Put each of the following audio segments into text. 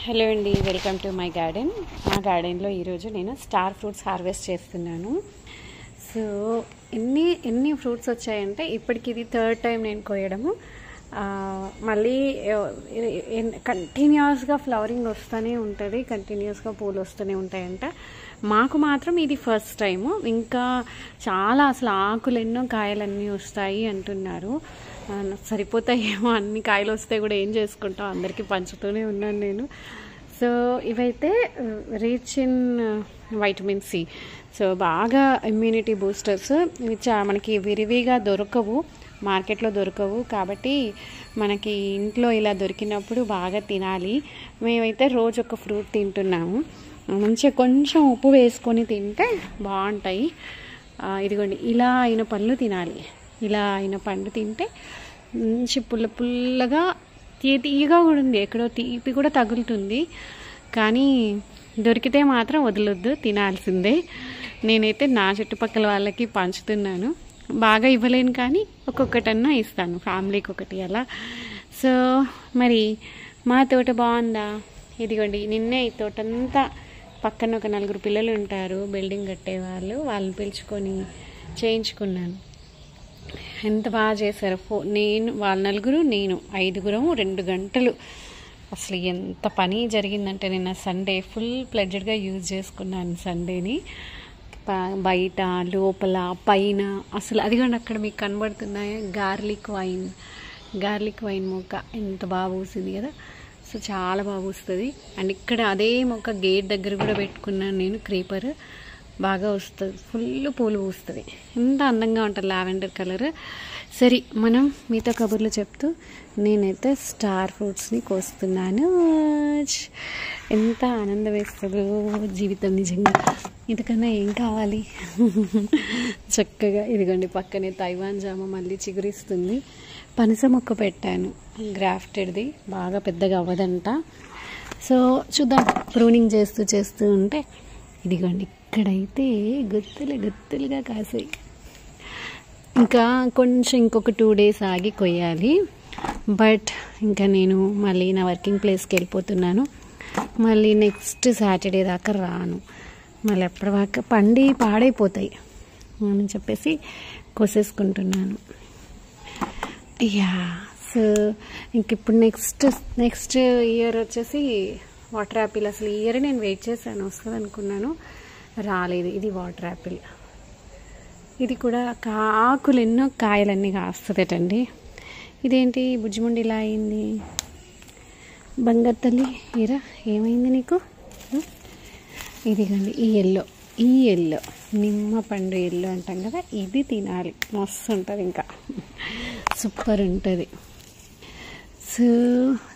Hello అండి, welcome to my garden. మా గార్డెన్లో ఈరోజు నేను స్టార్ ఫ్రూట్స్ హార్వెస్ట్ చేస్తున్నాను. సో ఎన్ని ఫ్రూట్స్ వచ్చాయంటే ఇప్పటికి ఇది థర్డ్ టైం నేను కోయడము. మళ్ళీ కంటిన్యూస్గా ఫ్లవరింగ్ వస్తూనే ఉంటుంది, కంటిన్యూస్గా పూలు వస్తూనే ఉంటాయంట. మాకు మాత్రం ఇది ఫస్ట్ టైము. ఇంకా చాలా అసలు ఆకులు ఎన్నో కాయలన్నీ వస్తాయి అంటున్నారు. సరిపోతాయేమో, అన్ని కాయలు వస్తే కూడా ఏం చేసుకుంటాం, అందరికీ పంచుతూనే ఉన్నాను నేను. సో ఇవైతే rich in vitamin C, so బాగా ఇమ్యూనిటీ బూస్టర్స్. ఇవి మనకి విరివిగా దొరకవు, మార్కెట్లో దొరకవు. కాబట్టి మనకి ఇంట్లో ఇలా దొరికినప్పుడు బాగా తినాలి. మేమైతే రోజు ఒక ఫ్రూట్ తింటున్నాము. మంచిగా కొంచెం ఉప్పు వేసుకొని తింటే బాగుంటాయి. ఇదిగోండి, ఇలా అయిన పళ్ళు తినాలి. ఇలా అయిన పండు తింటే మంచి పుల్లగా తీయగా కూడా ఉంది, ఎక్కడో తీపి కూడా తగులుతుంది. కానీ దొరికితే మాత్రం వదలొద్దు, తినాల్సిందే. నేనైతే నా చుట్టుపక్కల వాళ్ళకి పంచుతున్నాను. బాగా ఇవ్వలేను కానీ ఒక్కొక్కటన్నా ఇస్తాను, ఫ్యామిలీకి ఒకటి అలా. సో మరి మా తోట బాగుందా? ఇదిగోండి, నిన్నే ఈ తోటంతా పక్కన ఒక 4 పిల్లలు ఉంటారు, బిల్డింగ్ కట్టేవాళ్ళు, వాళ్ళని పిలుచుకొని చేయించుకున్నాను. ఎంత బాగా చేశారు. వాళ్ళ 4, నేను 5, 2 గంటలు. అసలు ఎంత పని జరిగిందంటే నిన్న సండే ఫుల్ ప్లెడ్జెడ్గా యూజ్ చేసుకున్నాను సండేని. బయట, లోపల, పైన. అసలు అదిగోండి, అక్కడ మీకు కనబడుతున్నాయి గార్లిక్ వైన్ మొక్క ఎంత బాగా పూసింది కదా. సో చాలా బాగా పూస్తుంది. అండ్ ఇక్కడ అదే మొక్క గేట్ దగ్గర కూడా పెట్టుకున్నాను నేను, క్రీపర్. బాగా వస్తుంది, ఫుల్ పూలు పూస్తుంది, ఎంత అందంగా ఉంటుంది లావెండర్ కలర్. సరే, మనం మీతో కబుర్లు చెప్తూ నేనైతే స్టార్ ఫ్రూట్స్ని కోస్తున్నాను. ఎంత ఆనందం వేస్తుందో జీవితం నిజంగా. ఇంతకన్నా ఏం కావాలి? చక్కగా ఇదిగోండి, పక్కనే తైవాన్ జామ మళ్ళీ చిగురిస్తుంది. పనస మొక్క పెట్టాను, గ్రాఫ్టెడ్ది, బాగా పెద్దగా అవ్వదంట. సో చూద్దాం, ప్రూనింగ్ చేస్తూ ఉంటే ఇదిగోండి, ఇక్కడైతే గుత్తులుగా కాసాయి. ఇంకా ఇంకొక 2 days ఆగి కొయ్యాలి. బట్ ఇంకా నేను మళ్ళీ నా వర్కింగ్ ప్లేస్కి వెళ్ళిపోతున్నాను. మళ్ళీ నెక్స్ట్ సాటర్డే దాకా రాను. మళ్ళీ ఎప్పటిదాకా పాడైపోతాయి అని చెప్పేసి కోసేసుకుంటున్నాను. సో ఇంక ఇప్పుడు నెక్స్ట్ ఇయర్ వచ్చేసి వాటర్ యాపిల్. అసలు ఈ ఇయర్ నేను వెయిట్ చేశాను, వస్తుంది అనుకున్నాను, రాలేదు. ఇది వాటర్ యాపిల్. ఇది కూడా ఆకులు ఎన్నో కాయలన్నీ కాస్తుందటండి. ఇదేంటి బుజ్జిముండి ఇలా అయింది? బంగారు తల్లి ఏరా, ఏమైంది నీకు? ఇదిగండి, ఈ ఎల్లో నిమ్మ పండు ఎల్లో అంటాం కదా, ఇది తినాలి, మస్తు ఉంటుంది, ఇంకా సూపర్ ఉంటుంది. సో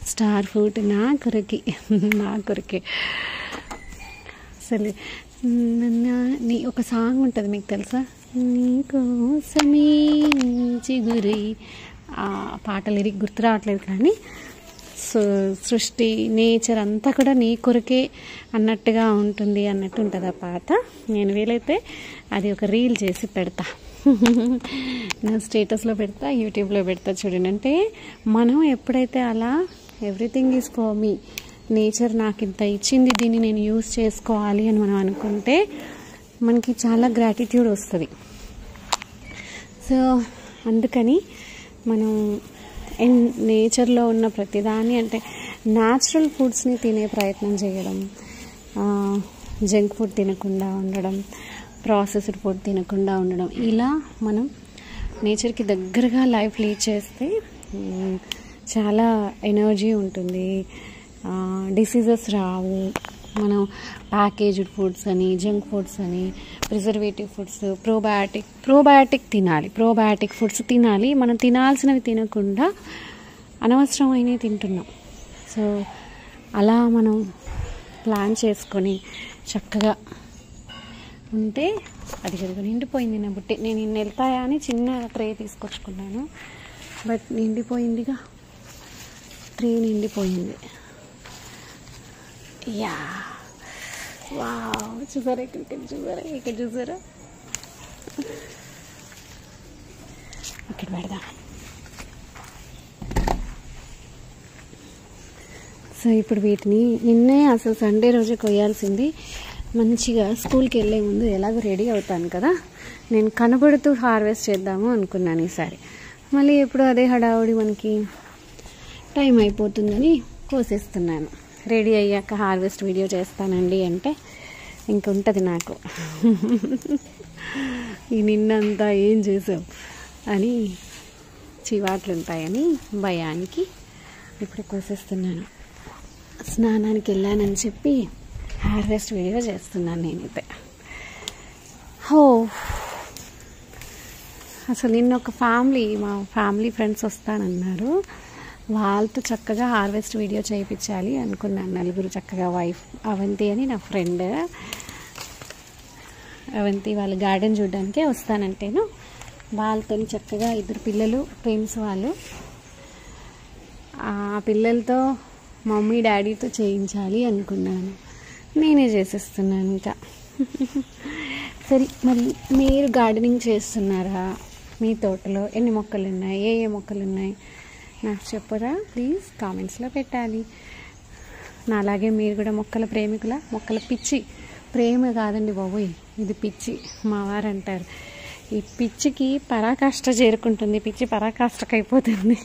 స్టార్ ఫ్రూట్ నా కొరకే. అసలు ఒక సాంగ్ ఉంటుంది, మీకు తెలుసా? నీకోసమే చిగురై, ఆ పాట లిరిక్ గుర్తు రావట్లేదు కానీ, సో సృష్టి, నేచర్ అంతా కూడా నీ కొరకే అన్నట్టు ఉంటుంది ఆ పాట. నేను వీలైతే అది ఒక రీల్ చేసి పెడతా, నా స్టేటస్లో పెడతా, యూట్యూబ్లో పెడతా. చూడండి, అంటే మనం ఎప్పుడైతే అలా everything is for me, nature నాకు ఇంత ఇచ్చింది, దీన్ని నేను యూజ్ చేసుకోవాలి అని మనం అనుకుంటే మనకి చాలా గ్రాటిట్యూడ్ వస్తుంది. సో అందుకని మనం నేచర్లో ఉన్న ప్రతిదాన్ని, అంటే న్యాచురల్ ఫుడ్స్ని తినే ప్రయత్నం చేయడం, జంక్ ఫుడ్ తినకుండా ఉండడం, ప్రాసెస్డ్ ఫుడ్ తినకుండా ఉండడం, ఇలా మనం నేచర్కి దగ్గరగా లైఫ్ లీడ్ చేస్తే చాలా ఎనర్జీ ఉంటుంది, డిసీజెస్ రావు. మనం ప్యాకేజ్డ్ ఫుడ్స్ అని, జంక్ ఫుడ్స్ అని, ప్రిజర్వేటివ్ ఫుడ్స్, ప్రోబయాటిక్ తినాలి, ప్రోబయాటిక్ ఫుడ్స్ తినాలి. మనం తినాల్సినవి తినకుండా అనవసరమైనవి తింటున్నాం. సో అలా మనం ప్లాన్ చేసుకొని చక్కగా ఉంటే, అది చదువు నిండిపోయింది నా బుట్టి. నేను ఇన్ని వెళ్తాయా అని చిన్న ట్రే తీసుకొచ్చుకున్నాను, బట్ నిండిపోయిందిగా, ట్రే నిండిపోయింది. యా, వావ్, చూసారా ఇక్కడ చూసారా, ఇక్కడ పెడదాం. సో ఇప్పుడు వీటిని నిన్నే అసలు సండే రోజే కొయ్యాల్సింది. మంచిగా స్కూల్కి వెళ్ళే ముందు ఎలాగో రెడీ అవుతాను కదా, నేను కనబడుతూ హార్వెస్ట్ చేద్దాము అనుకున్నాను ఈసారి. మళ్ళీ ఎప్పుడు అదే హడావుడి మనకి టైం అయిపోతుందని కోసేస్తున్నాను. రెడీ అయ్యాక హార్వెస్ట్ వీడియో చేస్తానండి అంటే ఇంకుంటుంది నాకు ఈ నిన్నంతా ఏం చేసావు అని చివాట్లు ఉంటాయని భయానికి ఇప్పుడు కోసేస్తున్నాను. స్నానానికి వెళ్ళానని చెప్పి హార్వెస్ట్ వీడియో చేస్తున్నాను నేనైతే. హో అసలు నిన్న ఒక మా ఫ్యామిలీ ఫ్రెండ్స్ వస్తానన్నారు. వాళ్ళతో చక్కగా హార్వెస్ట్ వీడియో చేయించాలి అనుకున్నాను. నలుగురు చక్కగా వైఫ్ అవంతి అని నా ఫ్రెండ్ అవంతి వాళ్ళ గార్డెన్ చూడడానికే వస్తానంటేను వాళ్ళతో చక్కగా 2 పిల్లలు ఫ్రెండ్స్ వాళ్ళు, ఆ పిల్లలతో మమ్మీ డాడీతో చేయించాలి అనుకున్నాను. నేనే చేసేస్తున్నాను ఇంకా. సరే, మరి మీరు గార్డెనింగ్ చేస్తున్నారా? మీ తోటలో ఎన్ని మొక్కలు ఉన్నాయి, ఏ మొక్కలు ఉన్నాయి నాకు చెప్పరా ప్లీజ్, కామెంట్స్లో పెట్టాలి. నాలాగే మీరు కూడా మొక్కల ప్రేమికుల? మొక్కల పిచ్చి, ప్రేమ కాదండి బాబోయ్, ఇది పిచ్చి మా వారు అంటారు. ఈ పిచ్చికి పరాకాష్ట చేరుకుంటుంది, పిచ్చి పరాకాష్ఠకు అయిపోతుంది.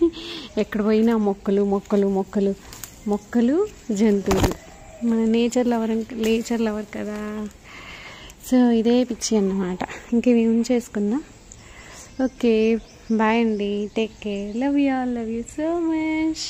ఎక్కడ పోయినా మొక్కలు మొక్కలు మొక్కలు మొక్కలు, జంతువులు. మన నేచర్ లవర్ కదా. సో ఇదే పిచ్చి అన్నమాట. ఇంక ఇవి ఉంచేసుకుందాం. ఓకే, బాయ్ అండి, take care, love you all, love you so much.